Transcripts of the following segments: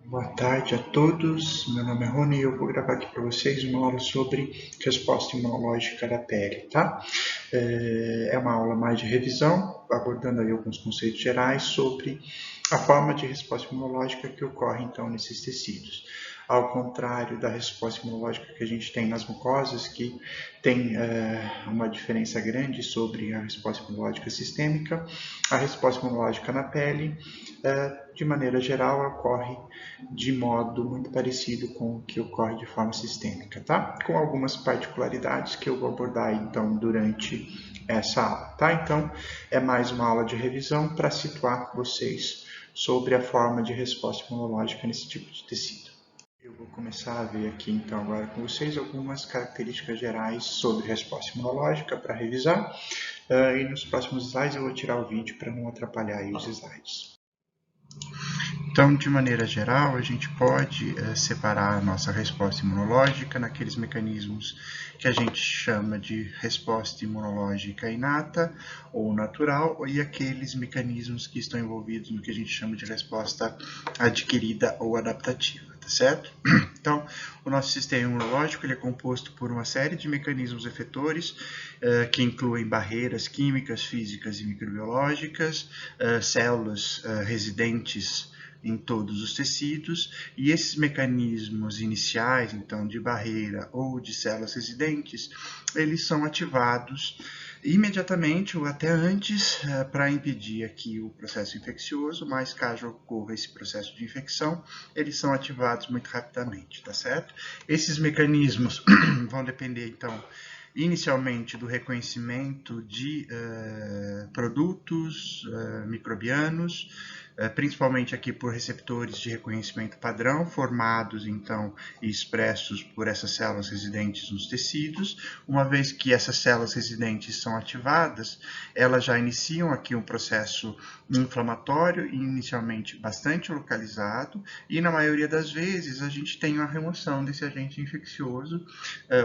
Boa tarde a todos, meu nome é Rony e eu vou gravar aqui para vocês uma aula sobre resposta imunológica da pele, tá? É uma aula mais de revisão, abordando aí alguns conceitos gerais sobre a forma de resposta imunológica que ocorre então nesses tecidos. Ao contrário da resposta imunológica que a gente tem nas mucosas, que tem uma diferença grande sobre a resposta imunológica sistêmica, a resposta imunológica na pele, de maneira geral, ocorre de modo muito parecido com o que ocorre de forma sistêmica, tá? Com algumas particularidades que eu vou abordar então durante essa aula, tá? Então, é mais uma aula de revisão para situar vocês sobre a forma de resposta imunológica nesse tipo de tecido. Eu vou começar a ver aqui então agora com vocês algumas características gerais sobre resposta imunológica para revisar. E nos próximos slides eu vou tirar o vídeo para não atrapalhar aí os slides. Então, de maneira geral, a gente pode separar a nossa resposta imunológica naqueles mecanismos que a gente chama de resposta imunológica inata ou natural, e aqueles mecanismos que estão envolvidos no que a gente chama de resposta adquirida ou adaptativa, tá certo? Então, o nosso sistema imunológico ele é composto por uma série de mecanismos efetores que incluem barreiras químicas, físicas e microbiológicas, células residentes em todos os tecidos, e esses mecanismos iniciais, então, de barreira ou de células residentes, eles são ativados imediatamente ou até antes para impedir aqui o processo infeccioso, mas caso ocorra esse processo de infecção, eles são ativados muito rapidamente, tá certo? Esses mecanismos vão depender, então, inicialmente do reconhecimento de produtos microbianos, principalmente aqui por receptores de reconhecimento padrão, formados então e expressos por essas células residentes nos tecidos. Uma vez que essas células residentes são ativadas, elas já iniciam aqui um processo inflamatório, inicialmente bastante localizado, e na maioria das vezes a gente tem a remoção desse agente infeccioso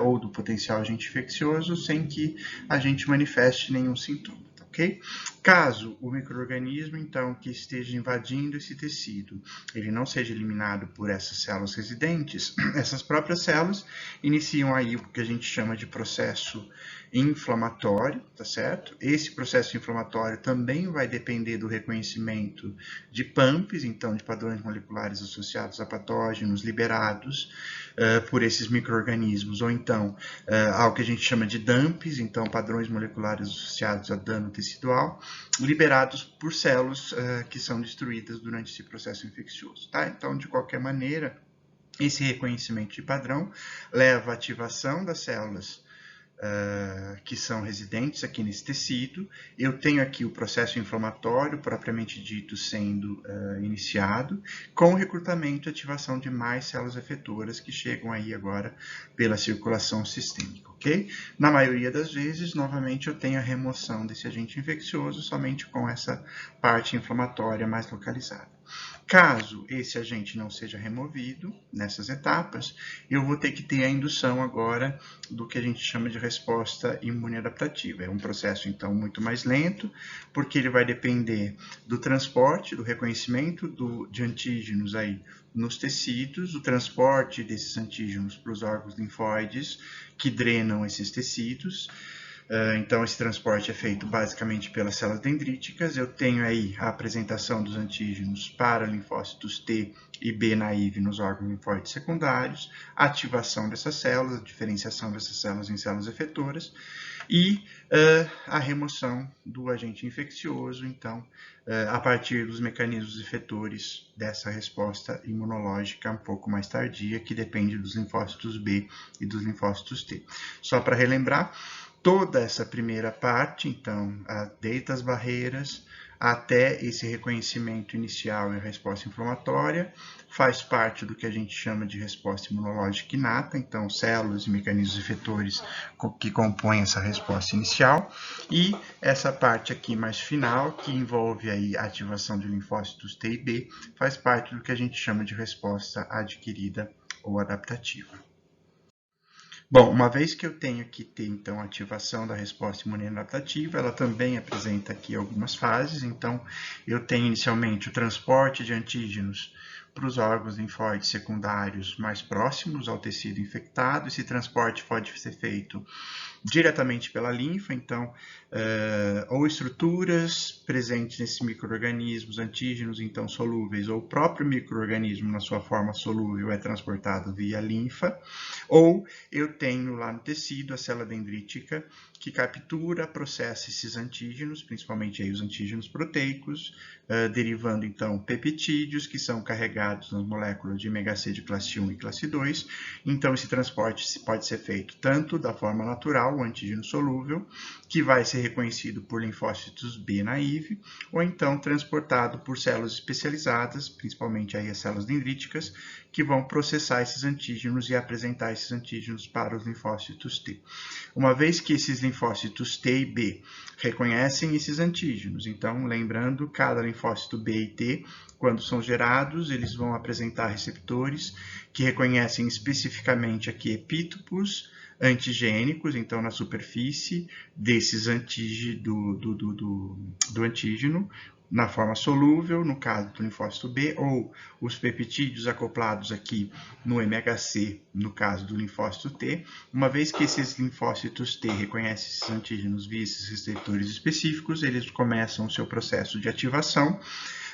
ou do potencial agente infeccioso sem que a gente manifeste nenhum sintoma. Okay? Caso o micro-organismo, então, que esteja invadindo esse tecido, ele não seja eliminado por essas células residentes, essas próprias células iniciam aí o que a gente chama de processo inflamatório, tá certo? Esse processo inflamatório também vai depender do reconhecimento de PAMPs, então, de padrões moleculares associados a patógenos liberados por esses micro-organismos, ou então ao que a gente chama de DAMPs, então padrões moleculares associados a dano tecidual, liberados por células que são destruídas durante esse processo infeccioso. Tá? Então, de qualquer maneira, esse reconhecimento de padrão leva à ativação das células que são residentes aqui nesse tecido. Eu tenho aqui o processo inflamatório, propriamente dito, sendo iniciado, com o recrutamento e ativação de mais células efetoras que chegam aí agora pela circulação sistêmica, ok? Na maioria das vezes, novamente, eu tenho a remoção desse agente infeccioso somente com essa parte inflamatória mais localizada. Caso esse agente não seja removido nessas etapas, eu vou ter que ter a indução agora do que a gente chama de resposta imune adaptativa. É um processo, então, muito mais lento, porque ele vai depender do transporte, do reconhecimento de antígenos aí nos tecidos, o transporte desses antígenos para os órgãos linfóides que drenam esses tecidos. Então, esse transporte é feito basicamente pelas células dendríticas. Eu tenho aí a apresentação dos antígenos para linfócitos T e B naive nos órgãos linfóides secundários, a ativação dessas células, a diferenciação dessas células em células efetoras e a remoção do agente infeccioso, então, a partir dos mecanismos efetores dessa resposta imunológica um pouco mais tardia, que depende dos linfócitos B e dos linfócitos T. Só para relembrar, toda essa primeira parte, então, desde as barreiras até esse reconhecimento inicial e a resposta inflamatória, faz parte do que a gente chama de resposta imunológica inata, então células e mecanismos efetores que compõem essa resposta inicial, e essa parte aqui mais final, que envolve aí a ativação de linfócitos T e B, faz parte do que a gente chama de resposta adquirida ou adaptativa. Bom, uma vez que eu tenho que ter, então, a ativação da resposta imune adaptativa, ela também apresenta aqui algumas fases. Então, eu tenho inicialmente o transporte de antígenos para os órgãos linfóides secundários mais próximos ao tecido infectado. Esse transporte pode ser feito diretamente pela linfa, então, ou estruturas presentes nesses micro-organismos, antígenos, então, solúveis, ou o próprio micro-organismo na sua forma solúvel é transportado via linfa, ou eu tenho lá no tecido a célula dendrítica que captura, processa esses antígenos, principalmente aí os antígenos proteicos, derivando, então, peptídeos que são carregados nas moléculas de MHC de classe 1 e classe 2. Então, esse transporte pode ser feito tanto da forma natural, o antígeno solúvel, que vai ser reconhecido por linfócitos B naive, ou então transportado por células especializadas, principalmente aí as células dendríticas, que vão processar esses antígenos e apresentar esses antígenos para os linfócitos T. Uma vez que esses linfócitos T e B reconhecem esses antígenos, então, lembrando, cada linfócito B e T, quando são gerados, eles vão apresentar receptores que reconhecem especificamente aqui epítopos antigênicos, então na superfície desses do antígeno, na forma solúvel, no caso do linfócito B, ou os peptídeos acoplados aqui no MHC, no caso do linfócito T. Uma vez que esses linfócitos T reconhecem esses antígenos via esses receptores específicos, eles começam o seu processo de ativação.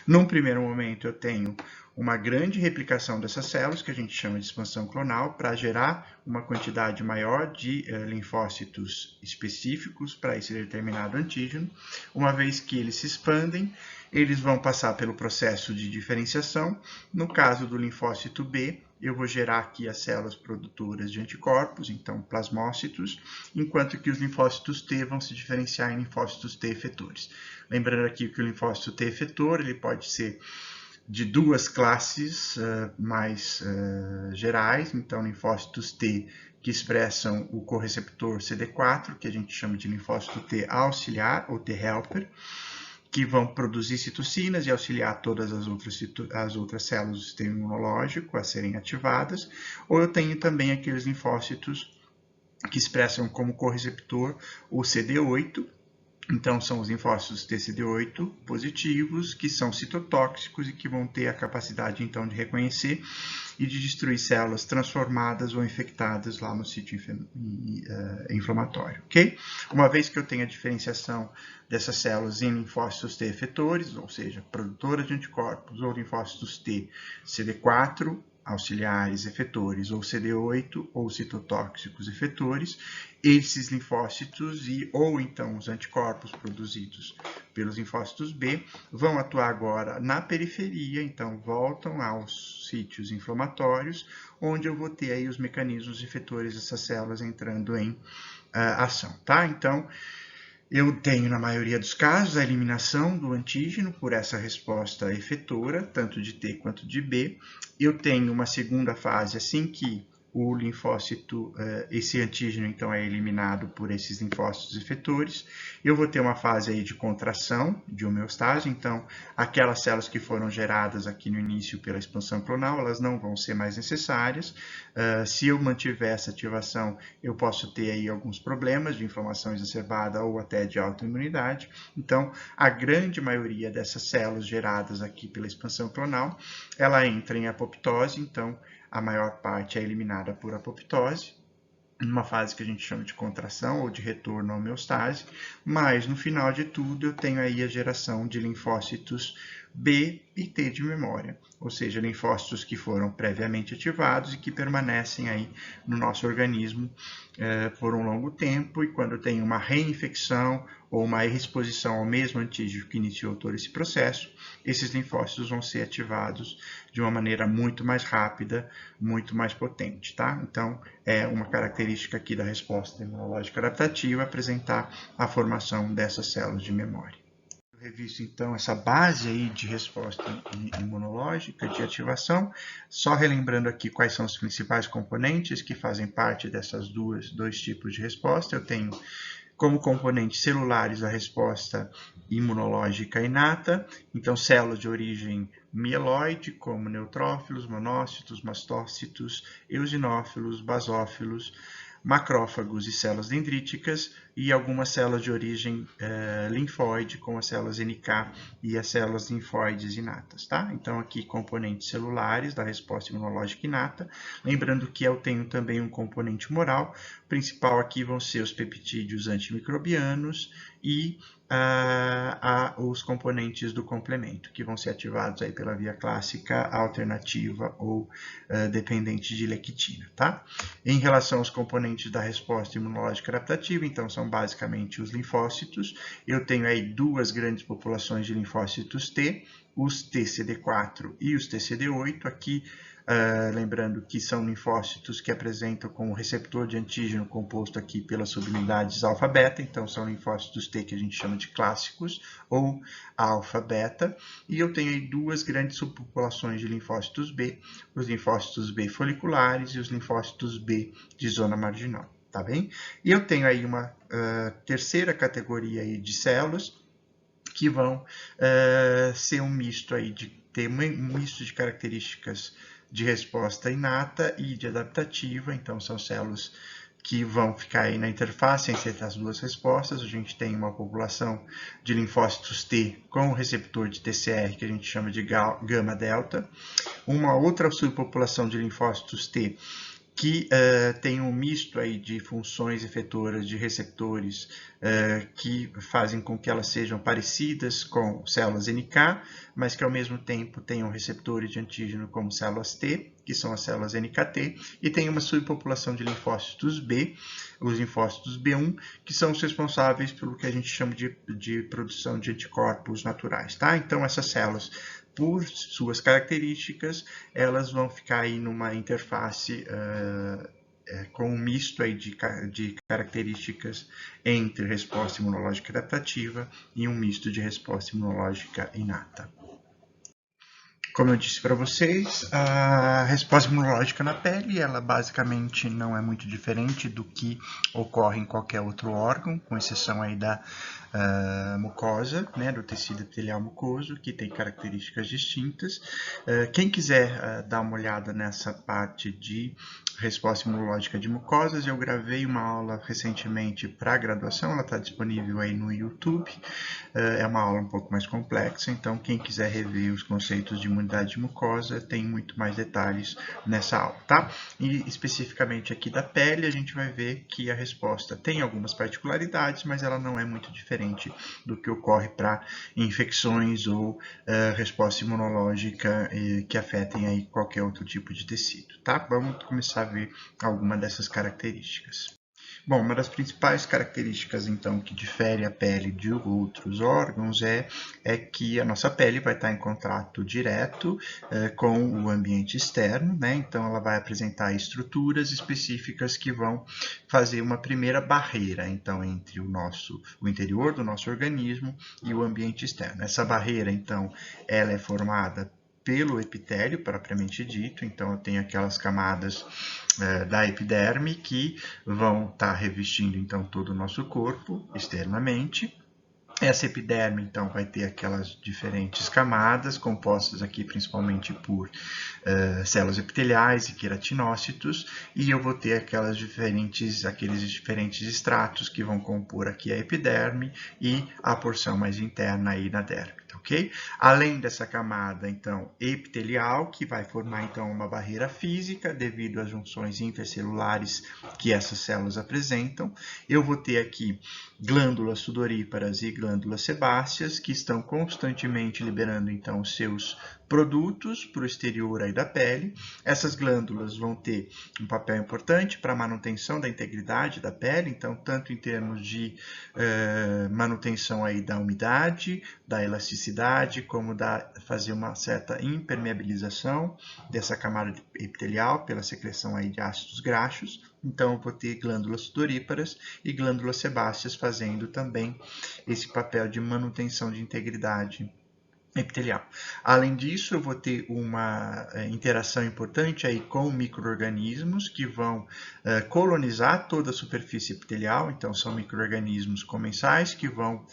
Num primeiro momento, eu tenho uma grande replicação dessas células, que a gente chama de expansão clonal, para gerar uma quantidade maior de linfócitos específicos para esse determinado antígeno. Uma vez que eles se expandem, eles vão passar pelo processo de diferenciação. No caso do linfócito B, eu vou gerar aqui as células produtoras de anticorpos, então plasmócitos, enquanto que os linfócitos T vão se diferenciar em linfócitos T efetores. Lembrando aqui que o linfócito T efetor ele pode ser de duas classes mais gerais, então linfócitos T que expressam o correceptor CD4, que a gente chama de linfócito T auxiliar ou T helper, que vão produzir citocinas e auxiliar todas as outras células do sistema imunológico a serem ativadas, ou eu tenho também aqueles linfócitos que expressam como correceptor o CD8, então, são os linfócitos TCD8 positivos, que são citotóxicos e que vão ter a capacidade, então, de reconhecer e de destruir células transformadas ou infectadas lá no sítio inflamatório, ok? Uma vez que eu tenho a diferenciação dessas células em linfócitos T efetores, ou seja, produtoras de anticorpos, ou linfócitos T CD4, auxiliares efetores, ou CD8, ou citotóxicos efetores, esses linfócitos ou então os anticorpos produzidos pelos linfócitos B vão atuar agora na periferia, então voltam aos sítios inflamatórios, onde eu vou ter aí os mecanismos efetores dessas células entrando em ação, tá? Então, eu tenho, na maioria dos casos, a eliminação do antígeno por essa resposta efetora, tanto de T quanto de B. Eu tenho uma segunda fase, assim que o linfócito, esse antígeno, então, é eliminado por esses linfócitos efetores. Eu vou ter uma fase aí de contração, de homeostase, então, aquelas células que foram geradas aqui no início pela expansão clonal, elas não vão ser mais necessárias. Se eu mantiver essa ativação, eu posso ter aí alguns problemas de inflamação exacerbada ou até de autoimunidade. Então, a grande maioria dessas células geradas aqui pela expansão clonal, ela entra em apoptose, então, a maior parte é eliminada por apoptose, numa fase que a gente chama de contração ou de retorno à homeostase, mas no final de tudo eu tenho aí a geração de linfócitos B e T de memória, ou seja, linfócitos que foram previamente ativados e que permanecem aí no nosso organismo por um longo tempo, e quando tem uma reinfecção ou uma reexposição ao mesmo antígeno que iniciou todo esse processo, esses linfócitos vão ser ativados de uma maneira muito mais rápida, muito mais potente, tá? Então, é uma característica aqui da resposta imunológica adaptativa apresentar a formação dessas células de memória. Eu revisto, então, essa base aí de resposta imunológica, de ativação, só relembrando aqui quais são os principais componentes que fazem parte dessas dois tipos de resposta. Eu tenho como componentes celulares a resposta imunológica inata, então células de origem mieloide, como neutrófilos, monócitos, mastócitos, eosinófilos, basófilos, macrófagos e células dendríticas, e algumas células de origem linfóide, como as células NK e as células linfóides inatas, tá? Então, aqui componentes celulares da resposta imunológica inata. Lembrando que eu tenho também um componente humoral. O principal aqui vão ser os peptídeos antimicrobianos e os componentes do complemento, que vão ser ativados aí pela via clássica, alternativa ou dependente de lectina, tá? Em relação aos componentes da resposta imunológica adaptativa, então são basicamente os linfócitos. Eu tenho aí duas grandes populações de linfócitos T, os TCD4 e os TCD8. Aqui, lembrando que são linfócitos que apresentam com o receptor de antígeno composto aqui pelas subunidades alfa-beta, então são linfócitos T que a gente chama de clássicos ou alfa-beta, e eu tenho aí duas grandes subpopulações de linfócitos B, os linfócitos B foliculares e os linfócitos B de zona marginal, tá bem? E eu tenho aí uma terceira categoria aí de células que vão ser um misto aí ter um misto de características de resposta inata e de adaptativa, então são células que vão ficar aí na interface entre as duas respostas. A gente tem uma população de linfócitos T com receptor de TCR, que a gente chama de gama-delta, uma outra subpopulação de linfócitos T que tem um misto aí de funções efetoras de receptores que fazem com que elas sejam parecidas com células NK, mas que ao mesmo tempo tenham receptores de antígeno como células T, que são as células NKT, e tem uma subpopulação de linfócitos B, os linfócitos B1, que são os responsáveis pelo que a gente chama de produção de anticorpos naturais, tá? Então essas células, por suas características, elas vão ficar aí numa interface com um misto aí de características entre resposta imunológica adaptativa e um misto de resposta imunológica inata. Como eu disse para vocês, a resposta imunológica na pele, ela basicamente não é muito diferente do que ocorre em qualquer outro órgão, com exceção aí da mucosa, né, do tecido epitelial mucoso, que tem características distintas. Quem quiser dar uma olhada nessa parte de resposta imunológica de mucosas, eu gravei uma aula recentemente para a graduação, ela está disponível aí no YouTube. É uma aula um pouco mais complexa, então quem quiser rever os conceitos de imunidade de mucosa tem muito mais detalhes nessa aula, tá? E especificamente aqui da pele, a gente vai ver que a resposta tem algumas particularidades, mas ela não é muito diferente do que ocorre para infecções ou resposta imunológica que afetem aí qualquer outro tipo de tecido, tá? Vamos começar a ver alguma dessas características. Bom, uma das principais características, então, que difere a pele de outros órgãos é que a nossa pele vai estar em contato direto com o ambiente externo, né? Então, ela vai apresentar estruturas específicas que vão fazer uma primeira barreira, então, entre o interior do nosso organismo e o ambiente externo. Essa barreira, então, ela é formada pelo epitélio, propriamente dito, então eu tenho aquelas camadas da epiderme que vão estar revestindo então todo o nosso corpo externamente. Essa epiderme, então, vai ter aquelas diferentes camadas, compostas aqui principalmente por células epiteliais e queratinócitos, e eu vou ter aqueles diferentes estratos que vão compor aqui a epiderme e a porção mais interna aí na derme. Okay? Além dessa camada, então, epitelial, que vai formar, então, uma barreira física devido às junções intercelulares que essas células apresentam, eu vou ter aqui glândulas sudoríparas e glândulas sebáceas, que estão constantemente liberando, então, os seus produtos para o exterior aí da pele. Essas glândulas vão ter um papel importante para a manutenção da integridade da pele, então, tanto em termos de manutenção aí da umidade, da elasticidade, como fazer uma certa impermeabilização dessa camada epitelial pela secreção aí de ácidos graxos. Então, eu vou ter glândulas sudoríparas e glândulas sebáceas fazendo também esse papel de manutenção de integridade epitelial. Além disso, eu vou ter uma interação importante aí com micro-organismos que vão colonizar toda a superfície epitelial, então são micro-organismos comensais que vão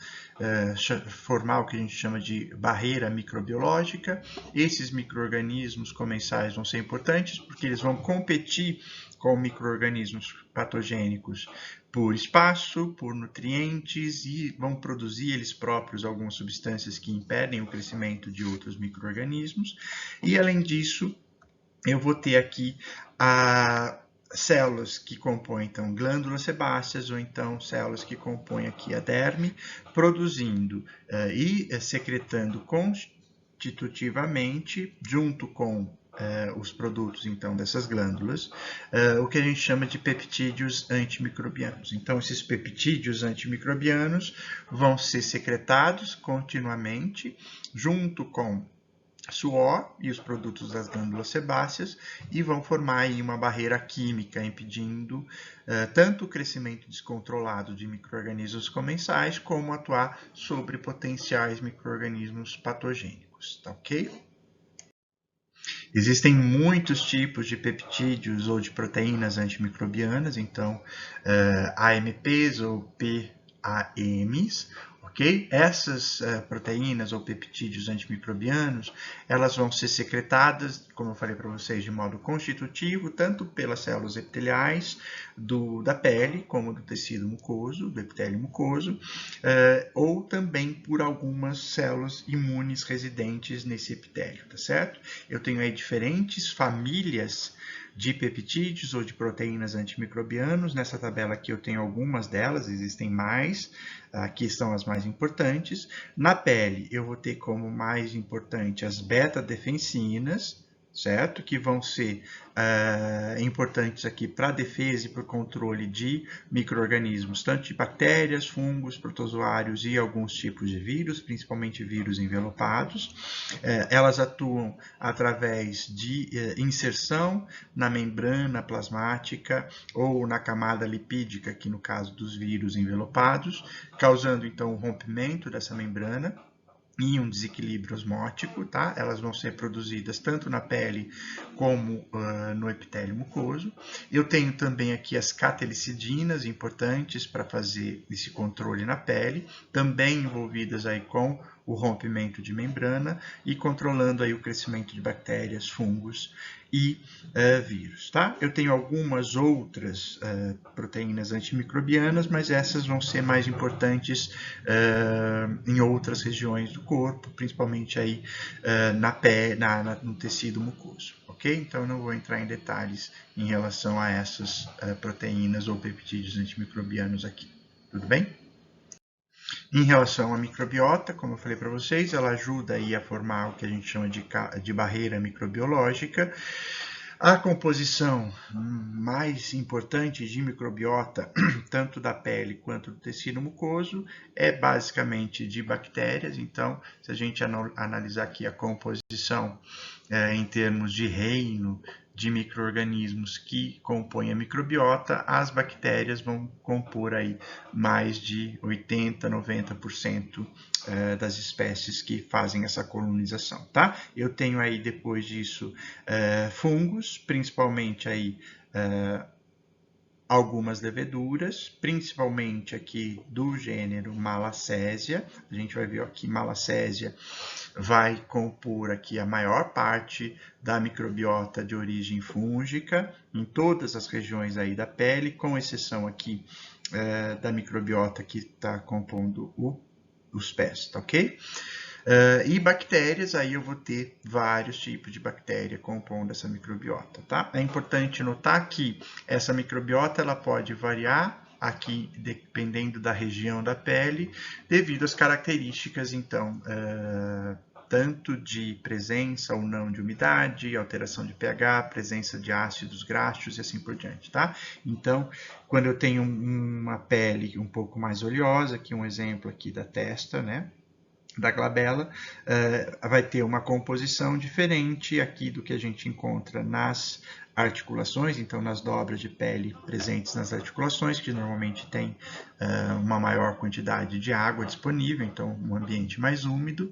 formar o que a gente chama de barreira microbiológica. Esses micro-organismos comensais vão ser importantes porque eles vão competir com micro-organismos patogênicos por espaço, por nutrientes e vão produzir eles próprios algumas substâncias que impedem o crescimento de outros micro-organismos. E, além disso, eu vou ter aqui células que compõem, então, glândulas sebáceas ou então células que compõem aqui a derme, produzindo e secretando constitutivamente, junto com os produtos, então, dessas glândulas, o que a gente chama de peptídeos antimicrobianos. Então, esses peptídeos antimicrobianos vão ser secretados continuamente, junto com suor e os produtos das glândulas sebáceas e vão formar aí uma barreira química impedindo tanto o crescimento descontrolado de micro-organismos comensais como atuar sobre potenciais micro-organismos patogênicos, tá ok? Existem muitos tipos de peptídeos ou de proteínas antimicrobianas, então AMPs ou PAMs, ok? Essas proteínas ou peptídeos antimicrobianos, elas vão ser secretadas, como eu falei para vocês, de modo constitutivo, tanto pelas células epiteliais da pele, como do tecido mucoso, do epitélio mucoso, ou também por algumas células imunes residentes nesse epitélio, tá certo? Eu tenho aí diferentes famílias de peptídeos ou de proteínas antimicrobianos. Nessa tabela aqui eu tenho algumas delas, existem mais, aqui estão as mais importantes. Na pele eu vou ter como mais importante as beta-defensinas, certo? Que vão ser importantes aqui para a defesa e para o controle de micro-organismos, tanto de bactérias, fungos, protozoários e alguns tipos de vírus, principalmente vírus envelopados. Elas atuam através de inserção na membrana plasmática ou na camada lipídica, aqui no caso dos vírus envelopados, causando então o rompimento dessa membrana e um desequilíbrio osmótico, tá? Elas vão ser produzidas tanto na pele como no epitélio mucoso. Eu tenho também aqui as catalicidinas, importantes para fazer esse controle na pele, também envolvidas aí com o rompimento de membrana e controlando aí o crescimento de bactérias, fungos e vírus, tá? Eu tenho algumas outras proteínas antimicrobianas, mas essas vão ser mais importantes em outras regiões do corpo, principalmente aí no tecido mucoso, ok? Então eu não vou entrar em detalhes em relação a essas proteínas ou peptídeos antimicrobianos aqui, tudo bem? Em relação à microbiota, como eu falei para vocês, ela ajuda aí a formar o que a gente chama de barreira microbiológica. A composição mais importante de microbiota, tanto da pele quanto do tecido mucoso, é basicamente de bactérias. Então, se a gente analisar aqui a composição em termos de reino de micro-organismos que compõem a microbiota, as bactérias vão compor aí mais de 80%, 90% das espécies que fazem essa colonização, tá? Eu tenho aí, depois disso, fungos, principalmente aí algumas leveduras, principalmente aqui do gênero Malacésia. A gente vai ver aqui Malacésia vai compor aqui a maior parte da microbiota de origem fúngica em todas as regiões aí da pele, com exceção aqui da microbiota que está compondo os pés, tá ok? E bactérias, aí eu vou ter vários tipos de bactéria compondo essa microbiota, tá? É importante notar que essa microbiota ela pode variar aqui dependendo da região da pele, devido às características, então, tanto de presença ou não de umidade, alteração de pH, presença de ácidos graxos e assim por diante, tá? Então, quando eu tenho uma pele um pouco mais oleosa, aqui um exemplo aqui da testa, né? Da glabela, vai ter uma composição diferente aqui do que a gente encontra nas articulações, então nas dobras de pele presentes nas articulações, que normalmente tem uma maior quantidade de água disponível, então um ambiente mais úmido.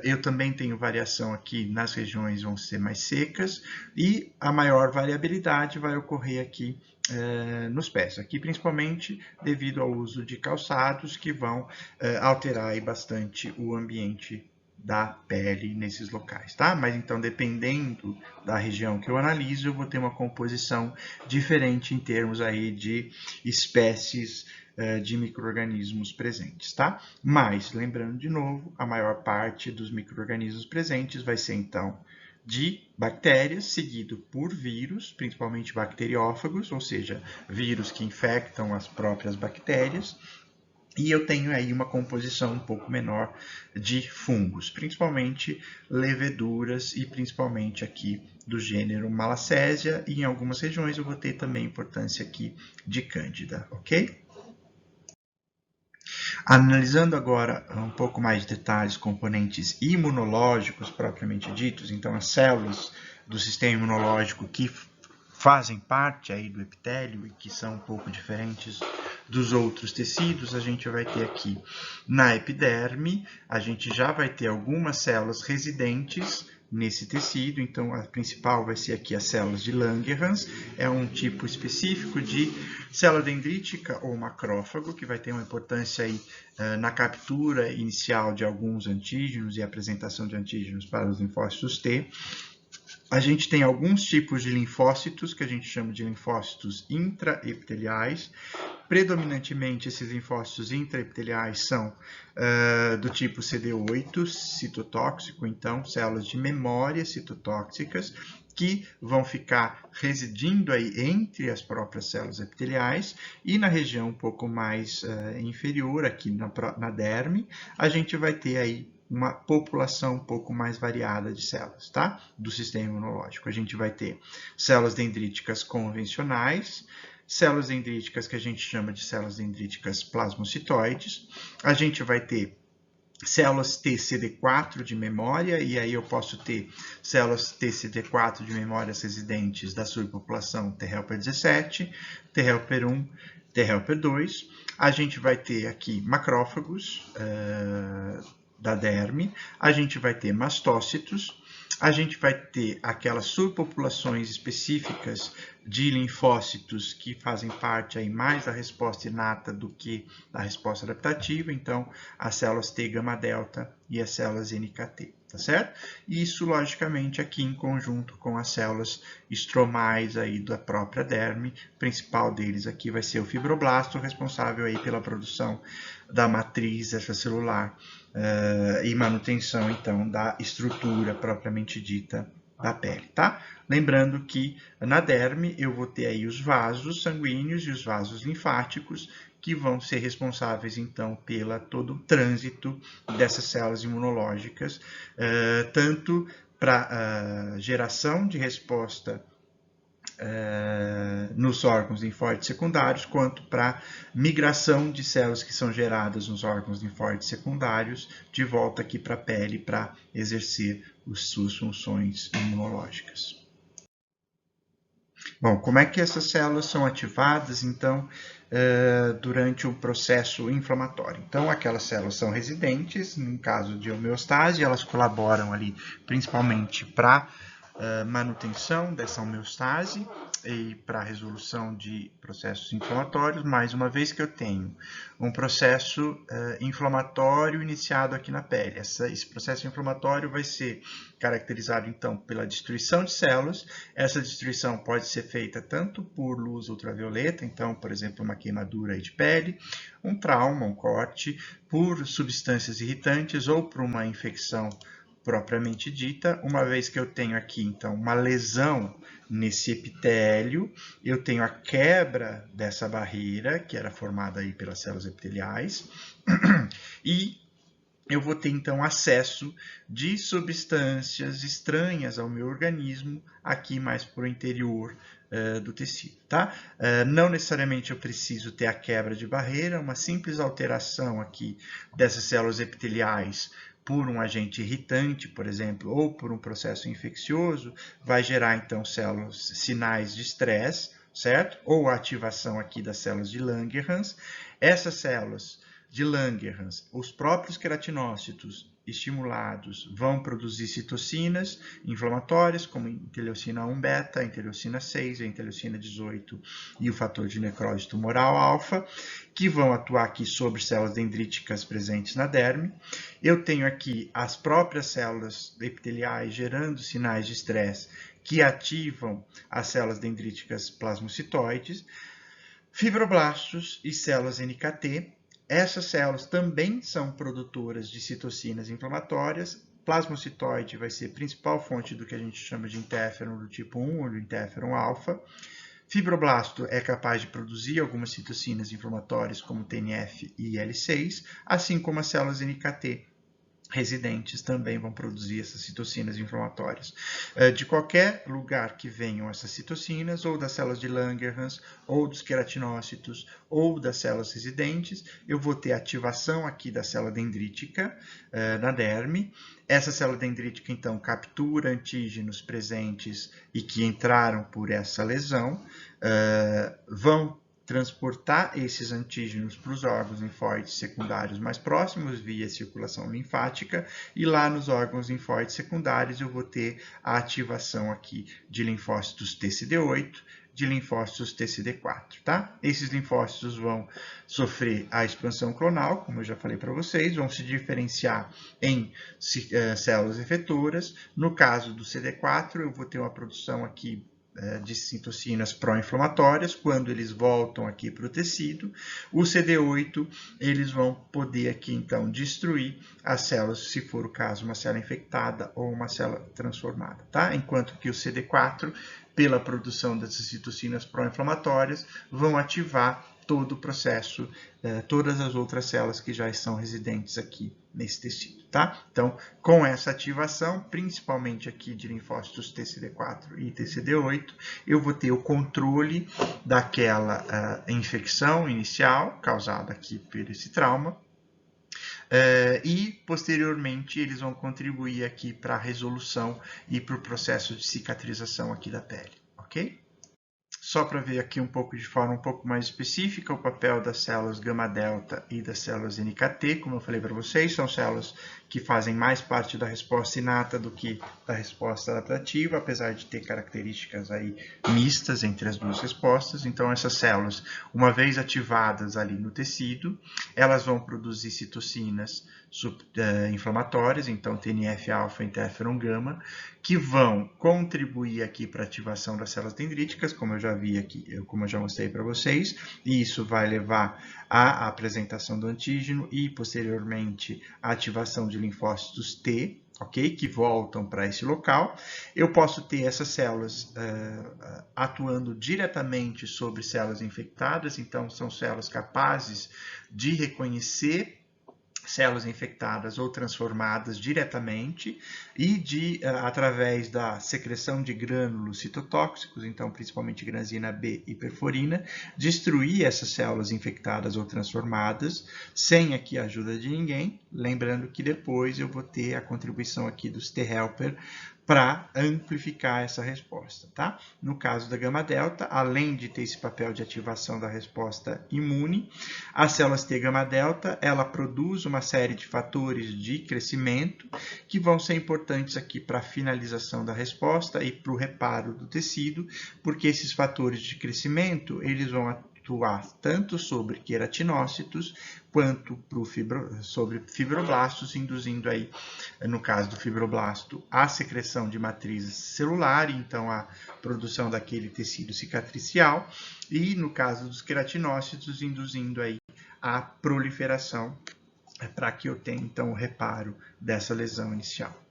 Eu também tenho variação aqui nas regiões vão ser mais secas, e a maior variabilidade vai ocorrer aqui nos pés, aqui principalmente devido ao uso de calçados que vão alterar aí bastante o ambiente da pele nesses locais, tá? Mas então, dependendo da região que eu analiso, eu vou ter uma composição diferente em termos aí de espécies de micro-organismos presentes, tá? Mas, lembrando de novo, a maior parte dos micro-organismos presentes vai ser, então, de bactérias, seguido por vírus, principalmente bacteriófagos, ou seja, vírus que infectam as próprias bactérias. E eu tenho aí uma composição um pouco menor de fungos, principalmente leveduras e principalmente aqui do gênero Malassezia, e em algumas regiões eu vou ter também importância aqui de Cândida, ok? Analisando agora um pouco mais de detalhes, componentes imunológicos propriamente ditos, então as células do sistema imunológico que fazem parte aí do epitélio e que são um pouco diferentes dos outros tecidos, a gente vai ter aqui na epiderme, a gente já vai ter algumas células residentes nesse tecido, então a principal vai ser aqui as células de Langerhans, é um tipo específico de célula dendrítica ou macrófago, que vai ter uma importância aí na captura inicial de alguns antígenos e apresentação de antígenos para os linfócitos T. A gente tem alguns tipos de linfócitos, que a gente chama de linfócitos intraepiteliais. Predominantemente, esses linfócitos intraepiteliais são do tipo CD8, citotóxico, então, células de memória citotóxicas, que vão ficar residindo aí entre as próprias células epiteliais, e na região um pouco mais inferior, aqui na derme, a gente vai ter aí uma população um pouco mais variada de células, tá? Do sistema imunológico. A gente vai ter células dendríticas convencionais, células dendríticas que a gente chama de células dendríticas plasmocitoides, a gente vai ter células TCD4 de memória, e aí eu posso ter células TCD4 de memórias residentes da subpopulação T helper 17, T helper 1, T helper 2. A gente vai ter aqui macrófagos da derme, a gente vai ter mastócitos, a gente vai ter aquelas subpopulações específicas de linfócitos que fazem parte aí mais da resposta inata do que da resposta adaptativa, então as células T gama delta e as células NKT, tá certo? Isso, logicamente, aqui em conjunto com as células estromais aí da própria derme, o principal deles aqui vai ser o fibroblasto, responsável aí pela produção da matriz extracelular e manutenção, então, da estrutura propriamente dita da pele, tá? Lembrando que na derme eu vou ter aí os vasos sanguíneos e os vasos linfáticos, que vão ser responsáveis, então, pela todo o trânsito dessas células imunológicas, tanto para geração de resposta nos órgãos linfóides secundários, quanto para migração de células que são geradas nos órgãos linfóides secundários de volta aqui para a pele para exercer suas funções imunológicas. Bom, como é que essas células são ativadas, então, durante o processo inflamatório? Então, aquelas células são residentes, em caso de homeostase, elas colaboram ali principalmente para manutenção dessa homeostase e para a resolução de processos inflamatórios, mais uma vez que eu tenho um processo inflamatório iniciado aqui na pele. Esse processo inflamatório vai ser caracterizado, então, pela destruição de células. Essa destruição pode ser feita tanto por luz ultravioleta, então, por exemplo, uma queimadura de pele, um trauma, um corte, por substâncias irritantes ou por uma infecção propriamente dita. Uma vez que eu tenho aqui, então, uma lesão nesse epitélio, eu tenho a quebra dessa barreira, que era formada aí pelas células epiteliais, e eu vou ter, então, acesso de substâncias estranhas ao meu organismo, aqui mais para o interior do tecido, tá? Não necessariamente eu preciso ter a quebra de barreira, uma simples alteração aqui dessas células epiteliais por um agente irritante, por exemplo, ou por um processo infeccioso, vai gerar então sinais de estresse, certo? Ou a ativação aqui das células de Langerhans. Essas células de Langerhans, os próprios queratinócitos estimulados vão produzir citocinas inflamatórias, como interleucina 1-beta, interleucina 6, a interleucina 18 e o fator de necrose tumoral alfa, que vão atuar aqui sobre células dendríticas presentes na derme. Eu tenho aqui as próprias células epiteliais gerando sinais de estresse que ativam as células dendríticas plasmocitoides, fibroblastos e células NKT. Essas células também são produtoras de citocinas inflamatórias. Plasmocitoide vai ser a principal fonte do que a gente chama de interferon do tipo 1, ou do interferon alfa. Fibroblasto é capaz de produzir algumas citocinas inflamatórias, como TNF e IL-6, assim como as células NKT residentes também vão produzir essas citocinas inflamatórias. De qualquer lugar que venham essas citocinas, ou das células de Langerhans, ou dos queratinócitos, ou das células residentes, eu vou ter ativação aqui da célula dendrítica na derme. Essa célula dendrítica, então, captura antígenos presentes e que entraram por essa lesão, vão transportar esses antígenos para os órgãos linfóides secundários mais próximos via circulação linfática, e lá nos órgãos linfóides secundários eu vou ter a ativação aqui de linfócitos TCD8, de linfócitos TCD4, tá? Esses linfócitos vão sofrer a expansão clonal, como eu já falei para vocês, vão se diferenciar em células efetoras. No caso do CD4, eu vou ter uma produção aqui de citocinas pró-inflamatórias. Quando eles voltam aqui para o tecido, o CD8, eles vão poder aqui então destruir as células, se for o caso, uma célula infectada ou uma célula transformada, tá? Enquanto que o CD4, pela produção dessas citocinas pró-inflamatórias, vão ativar todo o processo, todas as outras células que já estão residentes aqui nesse tecido, tá? Então, com essa ativação, principalmente aqui de linfócitos TCD4 e TCD8, eu vou ter o controle daquela infecção inicial, causada aqui por esse trauma, e, posteriormente, eles vão contribuir aqui para a resolução e para o processo de cicatrização aqui da pele, ok? Só para ver aqui um pouco de forma um pouco mais específica o papel das células gama-delta e das células NKT, como eu falei para vocês, são células que fazem mais parte da resposta inata do que da resposta adaptativa, apesar de ter características aí mistas entre as duas respostas. Então, essas células, uma vez ativadas ali no tecido, elas vão produzir citocinas inflamatórias, então TNF-alfa e interferon gama, que vão contribuir aqui para a ativação das células dendríticas, como eu já vi aqui, como eu já mostrei para vocês, e isso vai levar à apresentação do antígeno e, posteriormente, à ativação de linfócitos T, ok? Que voltam para esse local. Eu posso ter essas células atuando diretamente sobre células infectadas, então são células capazes de reconhecer células infectadas ou transformadas diretamente e através da secreção de grânulos citotóxicos, então principalmente granzina B e perforina, destruir essas células infectadas ou transformadas sem aqui a ajuda de ninguém, lembrando que depois eu vou ter a contribuição aqui dos T-helper para amplificar essa resposta, tá? No caso da gama-delta, além de ter esse papel de ativação da resposta imune, as células T gama-delta, ela produz uma série de fatores de crescimento que vão ser importantes aqui para a finalização da resposta e para o reparo do tecido, porque esses fatores de crescimento, eles vão atuar tanto sobre queratinócitos quanto sobre fibroblastos, induzindo aí, no caso do fibroblasto, a secreção de matriz celular, então a produção daquele tecido cicatricial, e no caso dos queratinócitos, induzindo aí a proliferação para que eu tenha então o reparo dessa lesão inicial.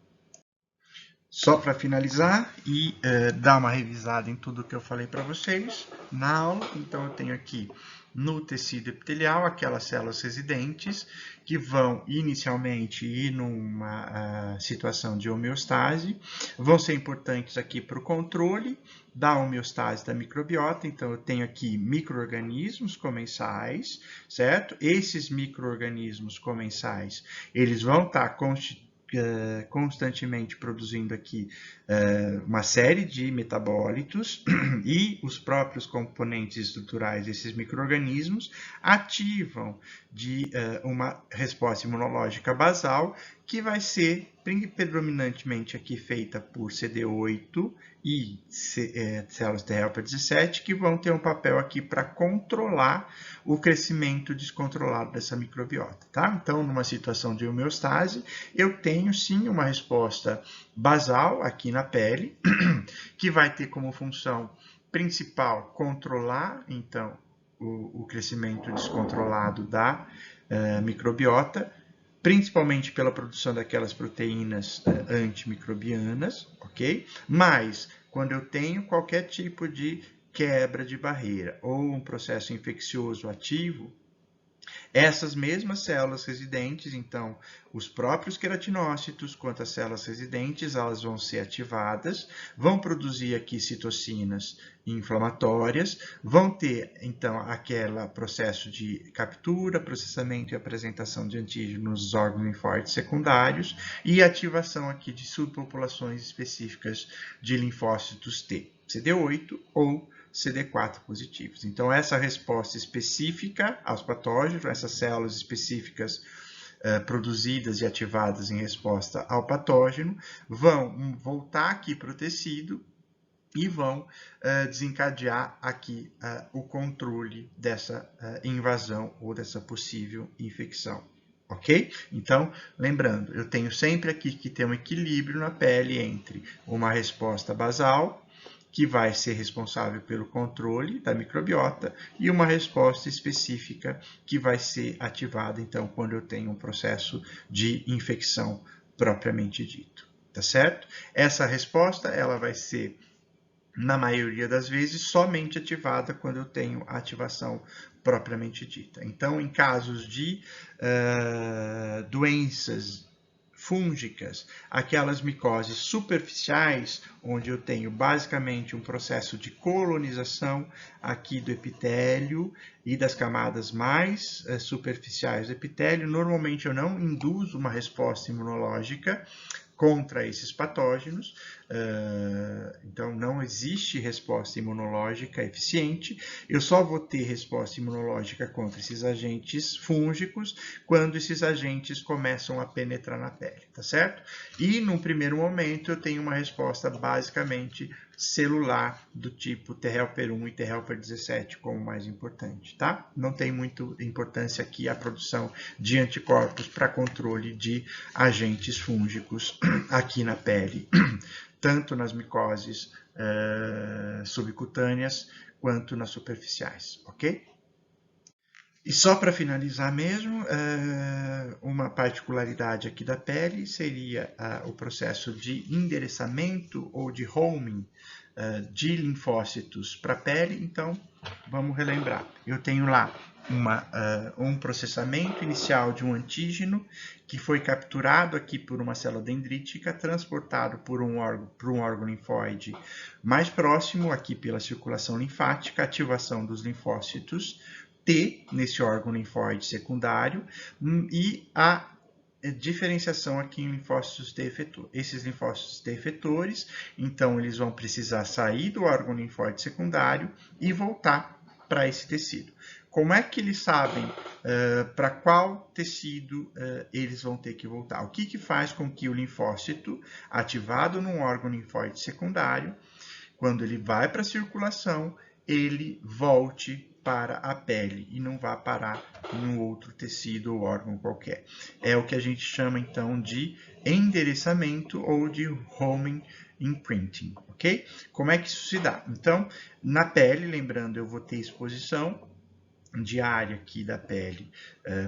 Só para finalizar e dar uma revisada em tudo que eu falei para vocês na aula, então eu tenho aqui no tecido epitelial aquelas células residentes que vão inicialmente ir numa situação de homeostase, vão ser importantes aqui para o controle da homeostase da microbiota, então eu tenho aqui micro-organismos comensais, certo? Esses micro-organismos comensais, eles vão estar constantemente produzindo aqui uma série de metabólitos e os próprios componentes estruturais desses micro-organismos ativam uma resposta imunológica basal que vai ser predominantemente aqui feita por CD8 e células T helper 17, que vão ter um papel aqui para controlar o crescimento descontrolado dessa microbiota, tá? Então, numa situação de homeostase, eu tenho sim uma resposta basal aqui na pele, que vai ter como função principal controlar, então, o crescimento descontrolado da microbiota, principalmente pela produção daquelas proteínas antimicrobianas, ok? Mas, quando eu tenho qualquer tipo de quebra de barreira ou um processo infeccioso ativo, essas mesmas células residentes, então, os próprios queratinócitos, quanto as células residentes, elas vão ser ativadas, vão produzir aqui citocinas inflamatórias, vão ter, então, aquele processo de captura, processamento e apresentação de antígenos nos órgãos linfóides secundários e ativação aqui de subpopulações específicas de linfócitos T, CD8 ou CD4 positivos. Então, essa resposta específica aos patógenos, essas células específicas produzidas e ativadas em resposta ao patógeno, vão voltar aqui para o tecido e vão desencadear aqui o controle dessa invasão ou dessa possível infecção. Ok? Então, lembrando, eu tenho sempre aqui que ter um equilíbrio na pele entre uma resposta basal, que vai ser responsável pelo controle da microbiota, e uma resposta específica que vai ser ativada, então, quando eu tenho um processo de infecção propriamente dito. Tá certo? Essa resposta, ela vai ser, na maioria das vezes, somente ativada quando eu tenho a ativação propriamente dita. Então, em casos de doenças fúngicas, aquelas micoses superficiais, onde eu tenho basicamente um processo de colonização aqui do epitélio e das camadas mais superficiais do epitélio, normalmente eu não induzo uma resposta imunológica contra esses patógenos, então não existe resposta imunológica eficiente, eu só vou ter resposta imunológica contra esses agentes fúngicos quando esses agentes começam a penetrar na pele, tá certo? E num primeiro momento eu tenho uma resposta basicamente celular do tipo T helper 1 e T helper 17 como mais importante, tá? Não tem muita importância aqui a produção de anticorpos para controle de agentes fúngicos aqui na pele, tanto nas micoses subcutâneas quanto nas superficiais, ok? E só para finalizar mesmo, uma particularidade aqui da pele seria o processo de endereçamento ou de homing de linfócitos para a pele. Então, vamos relembrar. Eu tenho lá um processamento inicial de um antígeno que foi capturado aqui por uma célula dendrítica, transportado por um órgão linfóide mais próximo, aqui pela circulação linfática, ativação dos linfócitos T nesse órgão linfóide secundário e a diferenciação aqui em linfócitos T efetor. Esses linfócitos T efetores, então, eles vão precisar sair do órgão linfóide secundário e voltar para esse tecido. Como é que eles sabem para qual tecido eles vão ter que voltar? O que faz com que o linfócito ativado num órgão linfóide secundário, quando ele vai para a circulação, ele volte para a pele e não vá parar em um outro tecido ou órgão qualquer. É o que a gente chama, então, de endereçamento ou de homing imprinting, ok? Como é que isso se dá? Então, na pele, lembrando, eu vou ter exposição diária aqui da pele,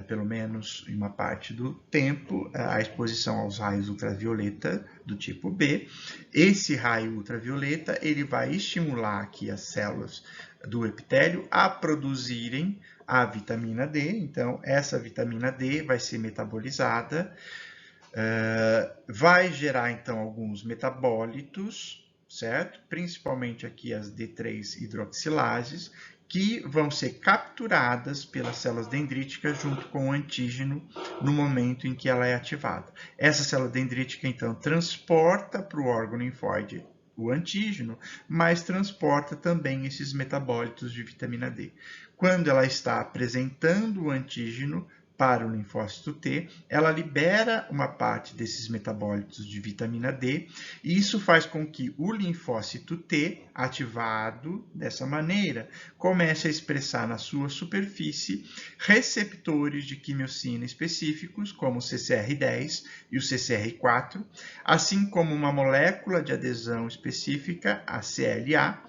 pelo menos em uma parte do tempo, a exposição aos raios ultravioleta do tipo B. Esse raio ultravioleta, ele vai estimular aqui as células do epitélio a produzirem a vitamina D. Então, essa vitamina D vai ser metabolizada, vai gerar, então, alguns metabólitos, certo? Principalmente aqui as D3 hidroxilases, que vão ser capturadas pelas células dendríticas junto com o antígeno no momento em que ela é ativada. Essa célula dendrítica, então, transporta para o órgão linfóide o antígeno, mas transporta também esses metabólitos de vitamina D. Quando ela está apresentando o antígeno para o linfócito T, ela libera uma parte desses metabólitos de vitamina D, e isso faz com que o linfócito T, ativado dessa maneira, comece a expressar na sua superfície receptores de quimiocina específicos, como o CCR10 e o CCR4, assim como uma molécula de adesão específica, a CLA,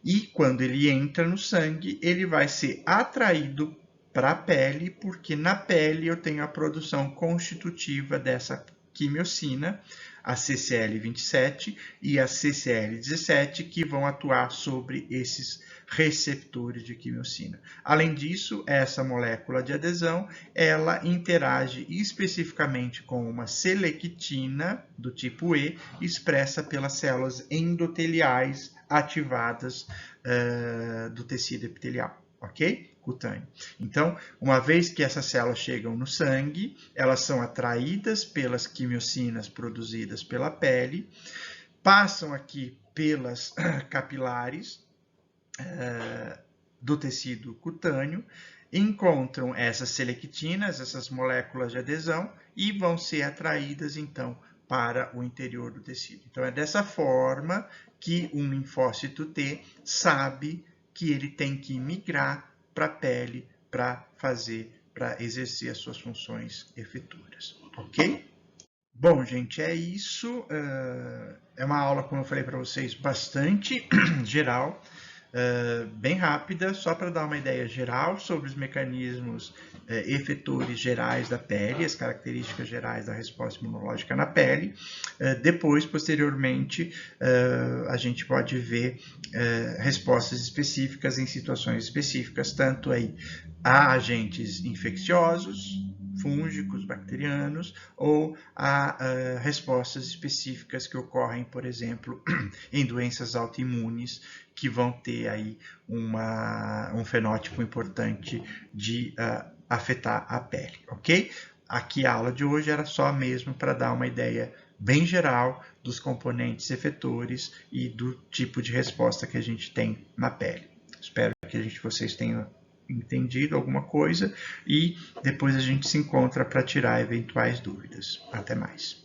e quando ele entra no sangue, ele vai ser atraído para a pele, porque na pele eu tenho a produção constitutiva dessa quimiocina, a CCL27 e a CCL17, que vão atuar sobre esses receptores de quimiocina. Além disso, essa molécula de adesão, ela interage especificamente com uma selectina do tipo E, expressa pelas células endoteliais ativadas do tecido epitelial, ok? Cutâneo. Então, uma vez que essas células chegam no sangue, elas são atraídas pelas quimiocinas produzidas pela pele, passam aqui pelas capilares do tecido cutâneo, encontram essas selectinas, essas moléculas de adesão, e vão ser atraídas, então, para o interior do tecido. Então, é dessa forma que um linfócito T sabe que ele tem que migrar para a pele para exercer as suas funções efeturas, ok? Bom, gente, é isso. É uma aula, como eu falei para vocês, bastante geral, bem rápida, só para dar uma ideia geral sobre os mecanismos efetores gerais da pele, as características gerais da resposta imunológica na pele. Depois, posteriormente, a gente pode ver respostas específicas em situações específicas, tanto aí a agentes infecciosos, fúngicos, bacterianos, ou a respostas específicas que ocorrem, por exemplo, em doenças autoimunes, que vão ter aí um fenótipo importante de afetar a pele, ok? Aqui a aula de hoje era só mesmo para dar uma ideia bem geral dos componentes efetores e do tipo de resposta que a gente tem na pele. Espero que vocês tenham entendido alguma coisa e depois a gente se encontra para tirar eventuais dúvidas. Até mais.